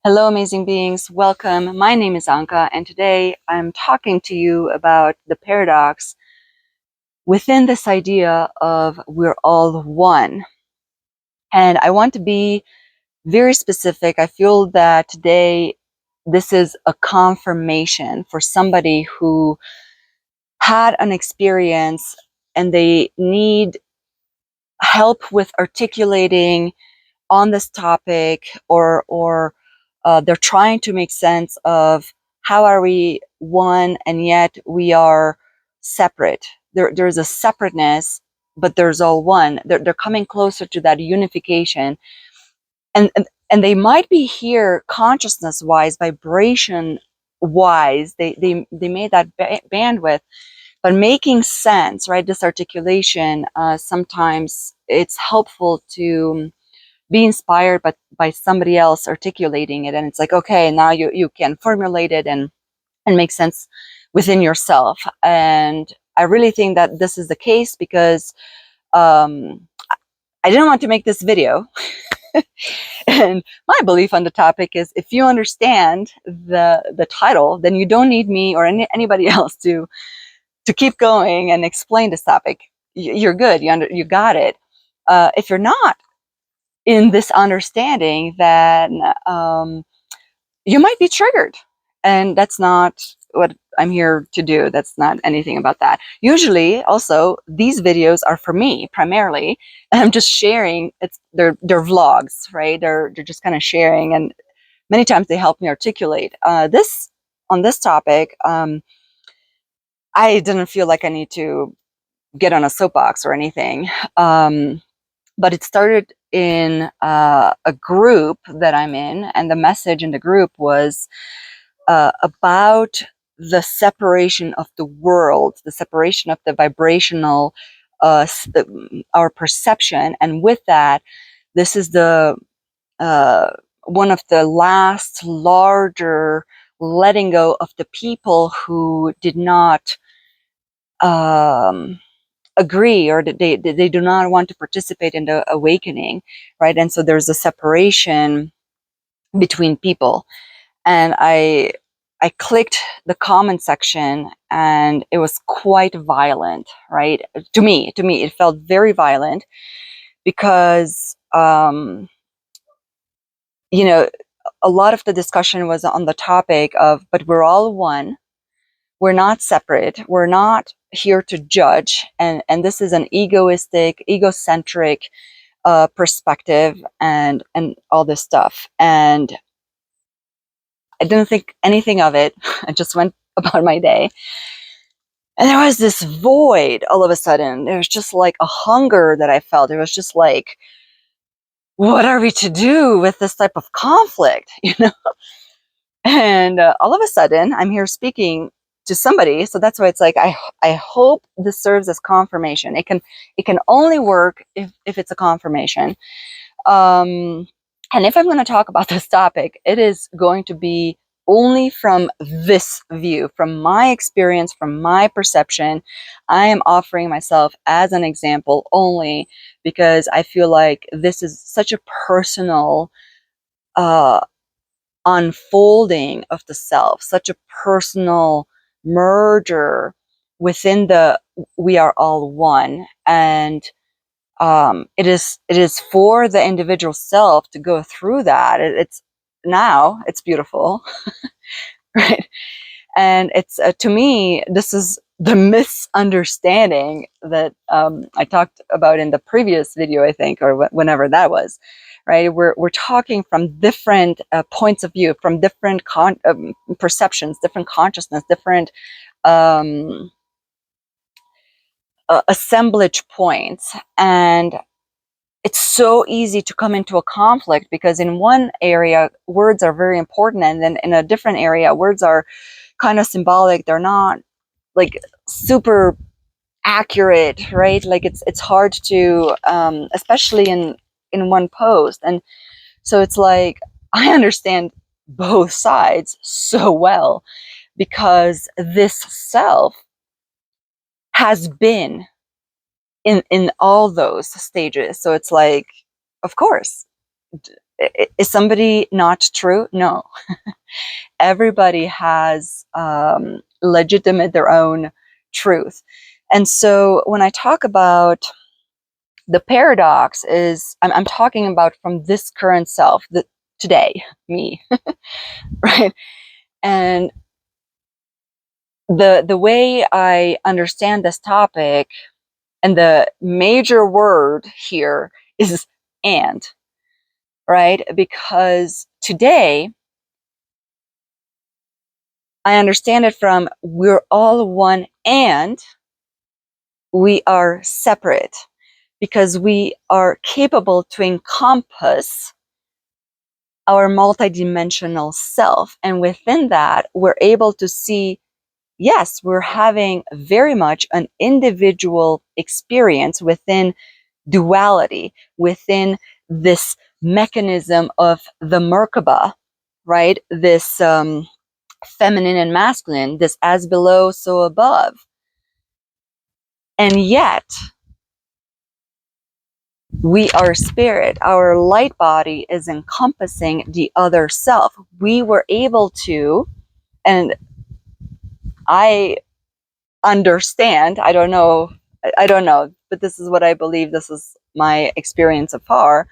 Hello, amazing beings. Welcome. My name is Anka, and today I'm talking to you about the paradox within this idea of we're all one. And I want to be very specific. I feel that today this is a confirmation for somebody who had an experience and they need help with articulating on this topic, or they're trying to make sense of how are we one and yet we are separate. There's a separateness, but there's all one. They're coming closer to that unification, and they might be here consciousness wise, vibration wise. They made that bandwidth, but making sense, right? This articulation, sometimes it's helpful to be inspired by somebody else articulating it, and it's like, okay, now you can formulate it and make sense within yourself. And I really think that this is the case because I didn't want to make this video. And my belief on the topic is, if you understand the title, then you don't need me or anybody else to keep going and explain this topic. You're good. You got it. If you're not in this understanding, then you might be triggered. And that's not what I'm here to do. That's not anything about that. Usually, also, these videos are for me primarily, and I'm just sharing. They're vlogs, right? They're just kind of sharing, and many times they help me articulate this on this topic. I didn't feel like I need to get on a soapbox or anything. But it started in a group that I'm in, and the message in the group was about the separation of the world, the separation of the vibrational, our perception, and with that, this is the one of the last larger letting go of the people who did not agree, or that they do not want to participate in the awakening, right? And so there's a separation between people. And I clicked the comment section, and it was quite violent, right? To me it felt very violent because you know, a lot of the discussion was on the topic of, but we're all one. We're not separate. We're not here to judge. And this is an egocentric perspective, and all this stuff. And I didn't think anything of it. I just went about my day. And there was this void all of a sudden. There was just like a hunger that I felt. It was just like, what are we to do with this type of conflict? And all of a sudden, I'm here speaking to somebody. So that's why it's like, I hope this serves as confirmation. It can only work if it's a confirmation. And if I'm going to talk about this topic, it is going to be only from this view, from my experience, from my perception. I am offering myself as an example only because I feel like this is such a personal unfolding of the self, such a personal merger within the we are all one. And it is for the individual self to go through that. It's beautiful. Right? And it's to me, this is the misunderstanding that I talked about in the previous video, I think, or whenever that was. Right? We're talking from different points of view, from different perceptions, different consciousness, different assemblage points. And it's so easy to come into a conflict because in one area words are very important, and then in a different area words are kind of symbolic. They're not like super accurate, right? Like it's hard to especially in one post. And so it's like, I understand both sides so well because this self has been in all those stages. So it's like, of course, Is somebody not true? No. Everybody has legitimate their own truth. And so when I talk about the paradox is, I'm talking about from this current self, the today, me, right? And the way I understand this topic, and the major word here is and, right? Because today I understand it from we're all one and we are separate, because we are capable to encompass our multidimensional self. And within that, we're able to see, yes, we're having very much an individual experience within duality, within this mechanism of the Merkaba, right? This feminine and masculine, this as below, so above. And yet, we are spirit. Our light body is encompassing the other self. We were able to, and I understand, I don't know, but this is what I believe, this is my experience so far,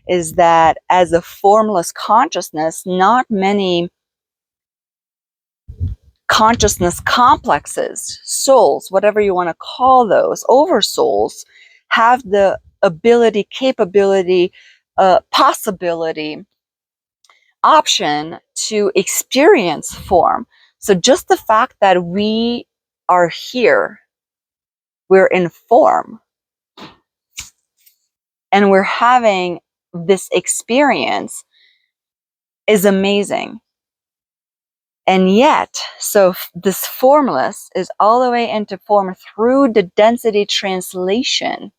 is that as a formless consciousness, not many consciousness complexes, souls, whatever you want to call those, oversouls, have the ability, capability, possibility, option to experience form. So just the fact that we are here, we're in form, and we're having this experience is amazing. And yet, so this formless is all the way into form through the density translation,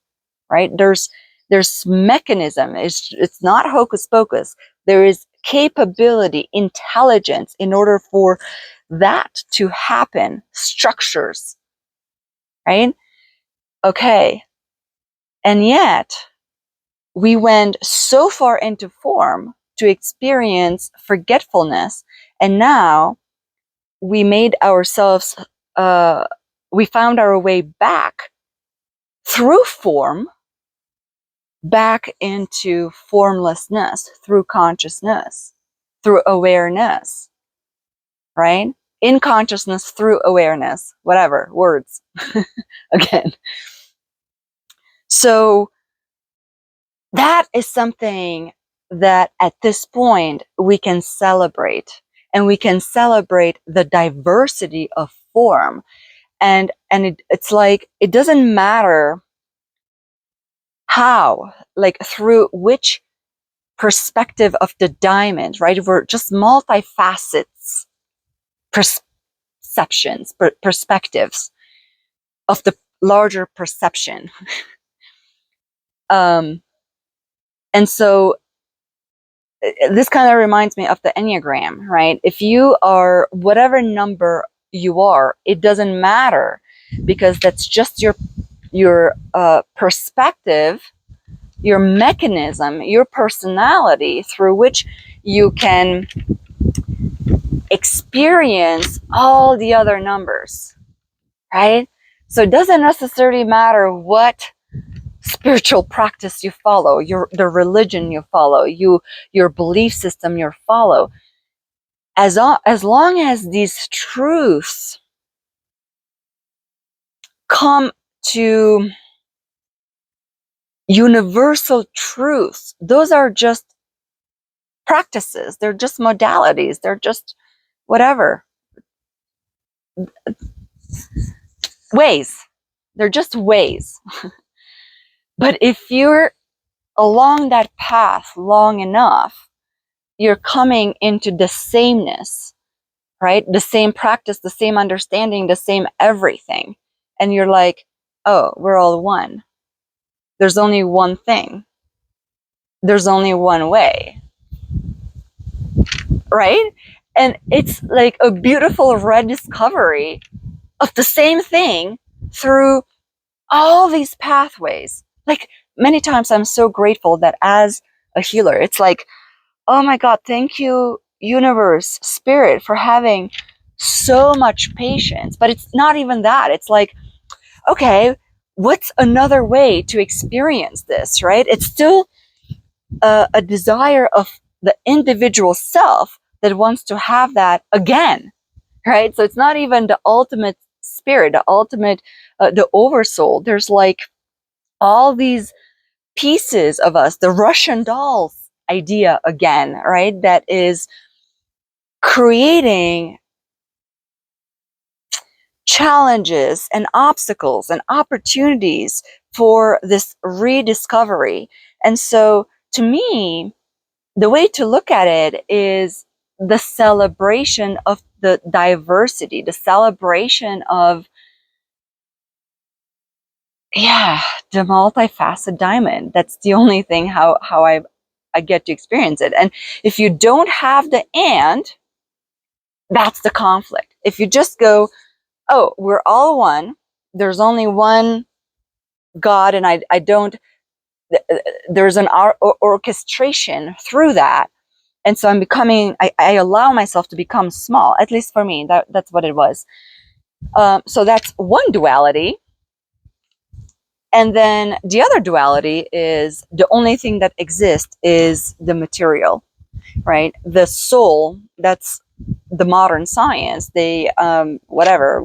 right? There's mechanism. It's not hocus pocus. There is capability, intelligence in order for that to happen, structures, right? Okay. And yet, we went so far into form to experience forgetfulness, and now we made ourselves, we found our way back through form, back into formlessness, through consciousness, through awareness, right? In consciousness, through awareness, whatever, words, again. So that is something that at this point we can celebrate, and we can celebrate the diversity of form. And it's like, it doesn't matter how, like through which perspective of the diamond, right? We're just multifacets, perceptions, perspectives of the larger perception. And so this kind of reminds me of the Enneagram, right? If you are whatever number you are, it doesn't matter, because that's just your perspective, your mechanism, your personality through which you can experience all the other numbers, right? So it doesn't necessarily matter what spiritual practice you follow, the religion you follow, your belief system you follow. As long as these truths come to universal truths, those are just practices, they're just modalities, they're just whatever, ways. They're just ways. But if you're along that path long enough, you're coming into the sameness, right? The same practice, the same understanding, the same everything. And you're like, oh, we're all one. There's only one thing. There's only one way, right? And it's like a beautiful rediscovery of the same thing through all these pathways. Like, many times I'm so grateful that as a healer, it's like oh my God, thank you, universe, spirit, for having so much patience. But it's not even that. It's like, okay, what's another way to experience this, right? It's still a desire of the individual self that wants to have that again, right? So it's not even the ultimate spirit, the ultimate, the oversoul. There's like all these pieces of us, the Russian dolls idea again, right? That is creating challenges and obstacles and opportunities for this rediscovery. And so to me, the way to look at it is the celebration of the diversity, the celebration of, yeah, the multifaceted diamond. That's the only thing how I get to experience it. And if you don't have the and, that's the conflict. If you just go, oh, we're all one, there's only one God, and I don't, there's an orchestration through that. And so I'm becoming, I allow myself to become small, at least for me, that's what it was. So that's one duality. And then the other duality is the only thing that exists is the material, right? The soul, that's the modern science, the whatever,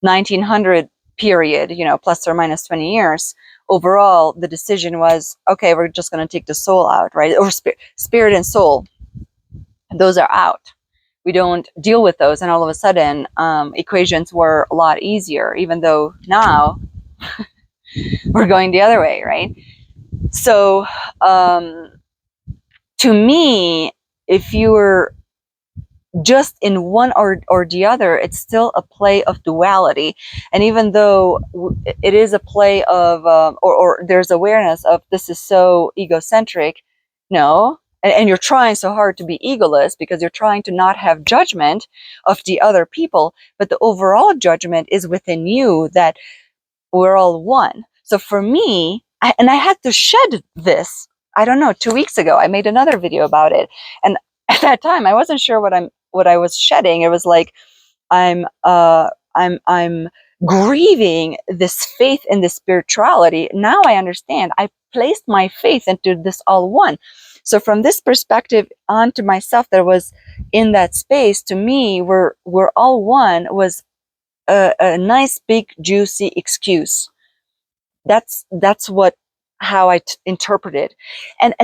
1900 period, plus or minus 20 years. Overall, the decision was, okay, we're just going to take the soul out, right? Or spirit and soul, those are out. We don't deal with those. And all of a sudden, equations were a lot easier, even though now we're going the other way, right? So to me, if you were just in one or the other, it's still a play of duality. And even though it is a play of, or there's awareness of this is so egocentric, no, and you're trying so hard to be egoless because you're trying to not have judgment of the other people, but the overall judgment is within you that we're all one. So for me, and I had to shed this, I don't know, 2 weeks ago, I made another video about it. And at that time, I wasn't sure what I was shedding. It was like, I'm grieving this faith in this spirituality. Now I understand. I placed my faith into this all one. So from this perspective onto myself that was in that space, to me, we're all one was a nice big juicy excuse. That's what how I interpret it. And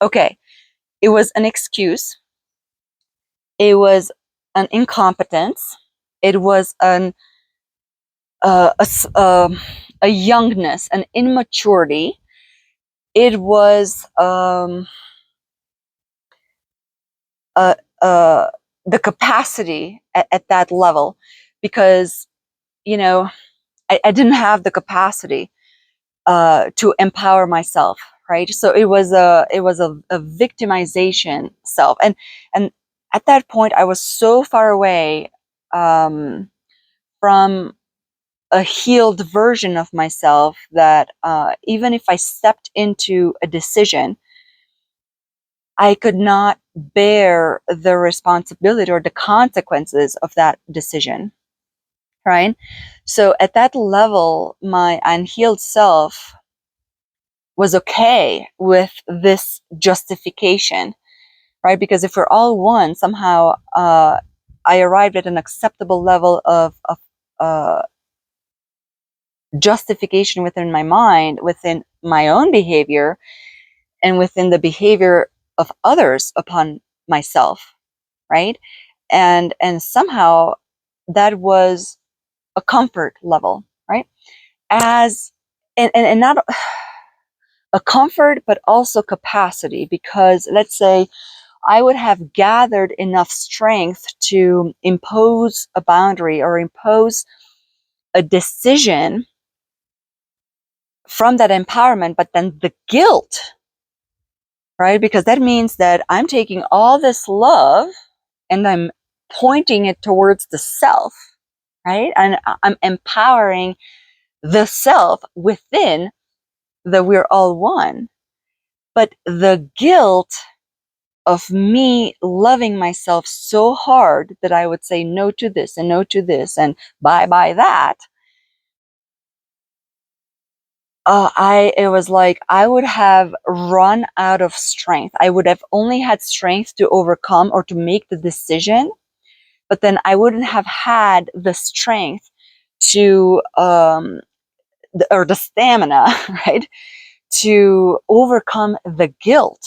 okay, it was an excuse. It was an incompetence. It was a youngness, an immaturity. It was uh, uh, the capacity at that level, because I didn't have the capacity to empower myself, right? So it was a victimization self, and at that point I was so far away from a healed version of myself that even if I stepped into a decision, I could not bear the responsibility or the consequences of that decision, right? So at that level, my unhealed self was okay with this justification, right? Because if we're all one, somehow I arrived at an acceptable level of justification within my mind, within my own behavior, and within the behavior of others upon myself, right? And somehow that was a comfort level, right? As and not a comfort, but also capacity, because let's say I would have gathered enough strength to impose a boundary or impose a decision from that empowerment, but then the guilt, right? Because that means that I'm taking all this love and I'm pointing it towards the self, right? And I'm empowering the self within the we're all one. But the guilt of me loving myself so hard that I would say no to this and no to this and bye that, it was like I would have run out of strength. I would have only had strength to overcome or to make the decision, but then I wouldn't have had the strength to, or the stamina, right, to overcome the guilt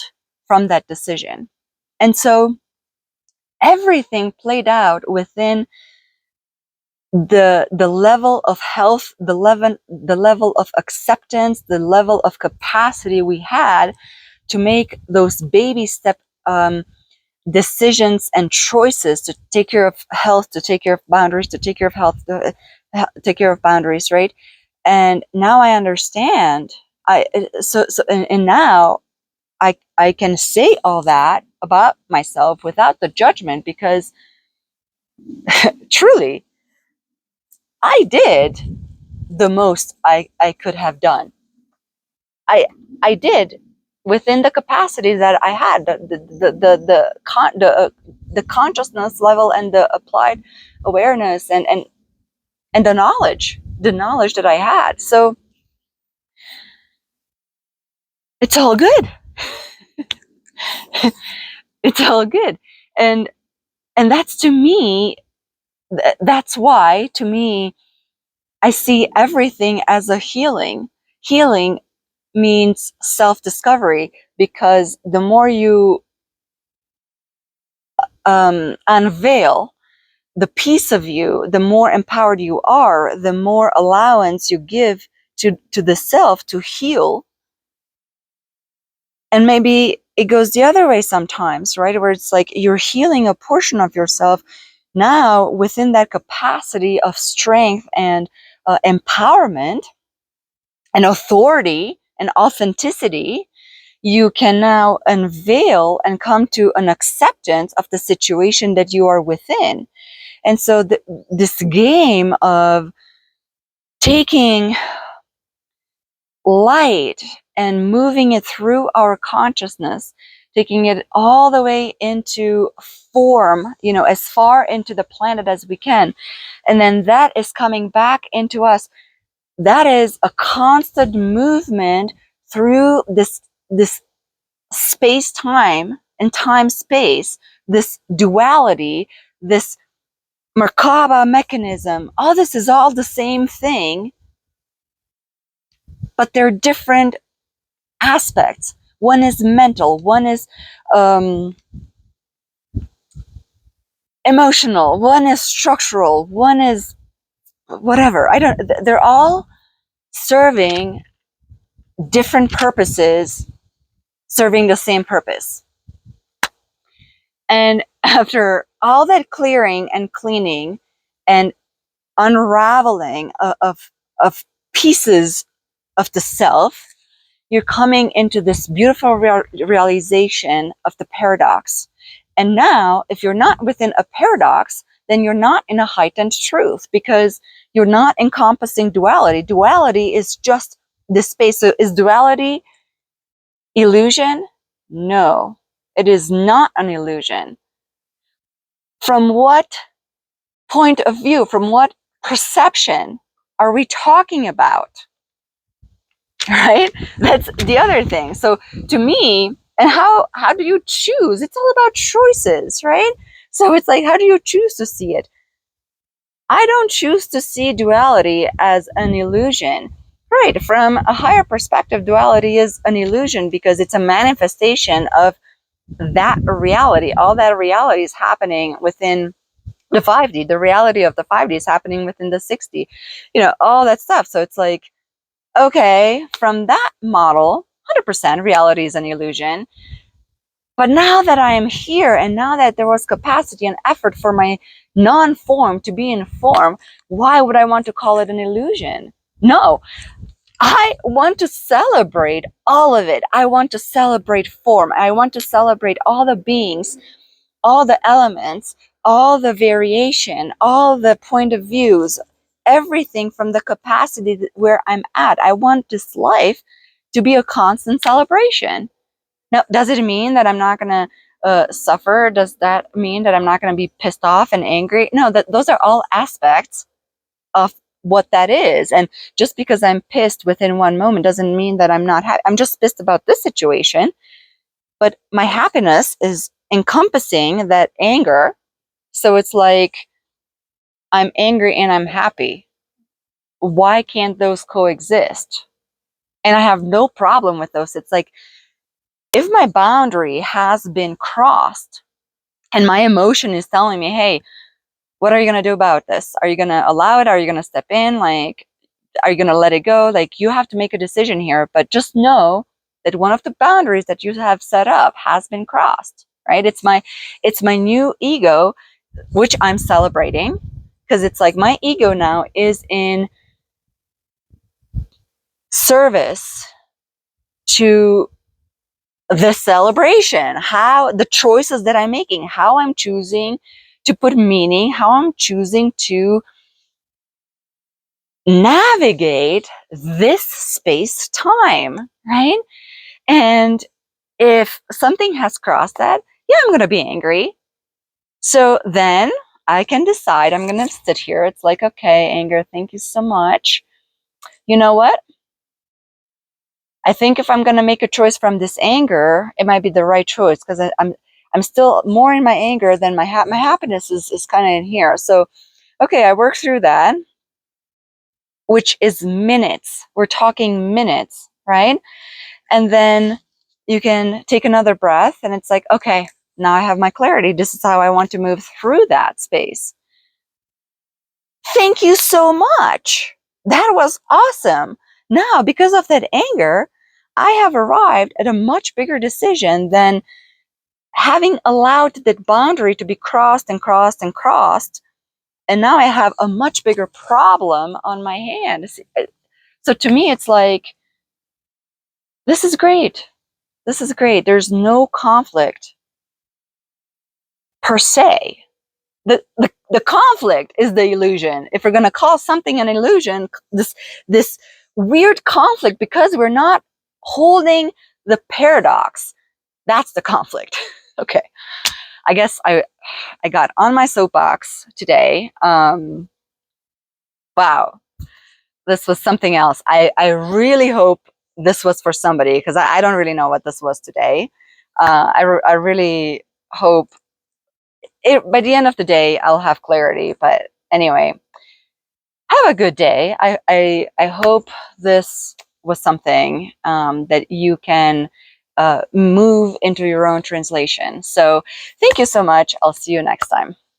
from that decision. And so everything played out within the level of health, the level of acceptance, the level of capacity we had to make those baby step decisions and choices to take care of health, to take care of boundaries, to take care of health, to take care of boundaries, right? And now I understand. And now I can say all that about myself without the judgment, because truly I did the most I could have done. I did within the capacity that I had, the consciousness level and the applied awareness and the knowledge that I had. So it's all good. It's all good. And that's, to me, that's why, to me, I see everything as a healing. Healing means self-discovery, because the more you unveil the piece of you, the more empowered you are, the more allowance you give to the self to heal. And maybe it goes the other way sometimes, right? Where it's like you're healing a portion of yourself. Now, within that capacity of strength and empowerment and authority and authenticity, you can now unveil and come to an acceptance of the situation that you are within. And so this game of taking light and moving it through our consciousness, taking it all the way into form, as far into the planet as we can, and then that is coming back into us. That is a constant movement through this space-time and time-space, this duality, this Merkaba mechanism. All this is all the same thing, but they're different aspects. One is mental, one is emotional, one is structural, one is whatever. They're all serving different purposes, serving the same purpose. And after all that clearing and cleaning and unraveling of pieces of the self, you're coming into this beautiful realization of the paradox. And now, if you're not within a paradox, then you're not in a heightened truth, because you're not encompassing duality. Duality is just this space. So is duality illusion? No, it is not an illusion. From what point of view, from what perception are we talking about? Right? That's the other thing. So to me, and how do you choose? It's all about choices, right? So it's like, how do you choose to see it? I don't choose to see duality as an illusion. Right? From a higher perspective, duality is an illusion because it's a manifestation of that reality. All that reality is happening within the 5D. The reality of the 5D is happening within the 6D. All that stuff. So it's like, okay, from that model, 100% reality is an illusion. But now that I am here, and now that there was capacity and effort for my non-form to be in form, why would I want to call it an illusion? No, I want to celebrate all of it. I want to celebrate form. I want to celebrate all the beings, all the elements, all the variation, all the point of views, everything from the capacity where I'm at. I want this life to be a constant celebration. Now, does it mean that I'm not going to suffer? Does that mean that I'm not going to be pissed off and angry? No, those are all aspects of what that is. And just because I'm pissed within one moment doesn't mean that I'm not happy. I'm just pissed about this situation, but my happiness is encompassing that anger. So it's like I'm angry and I'm happy. Why can't those coexist? And I have no problem with those. It's like if my boundary has been crossed and my emotion is telling me, hey, what are you going to do about this? Are you going to allow it? Are you going to step in? Like, are you going to let it go? Like, you have to make a decision here, but just know that one of the boundaries that you have set up has been crossed, right? It's my new ego, which I'm celebrating, because it's like my ego now is in service to the celebration, how the choices that I'm making, how I'm choosing to put meaning, how I'm choosing to navigate this space time, right? And if something has crossed that, yeah, I'm going to be angry. So then I can decide I'm going to sit here. It's like, okay, anger, thank you so much. You know what? I think if I'm going to make a choice from this anger, it might be the right choice because I'm still more in my anger than my happiness is kind of in here. So, okay, I work through that, which is minutes. We're talking minutes, right? And then you can take another breath and it's like, okay, now I have my clarity. This is how I want to move through that space. Thank you so much. That was awesome. Now, because of that anger, I have arrived at a much bigger decision than having allowed that boundary to be crossed and crossed and crossed. And now I have a much bigger problem on my hands. So to me, it's like, this is great. This is great. There's no conflict per se. The conflict is the illusion. If we're going to call something an illusion, this weird conflict, because we're not holding the paradox, that's the conflict. Okay, I guess I got on my soapbox today. Wow, this was something else. I really hope this was for somebody, because I don't really know what this was today. I really hope by the end of the day, I'll have clarity. But anyway, have a good day. I hope this was something that you can move into your own translation. So thank you so much. I'll see you next time.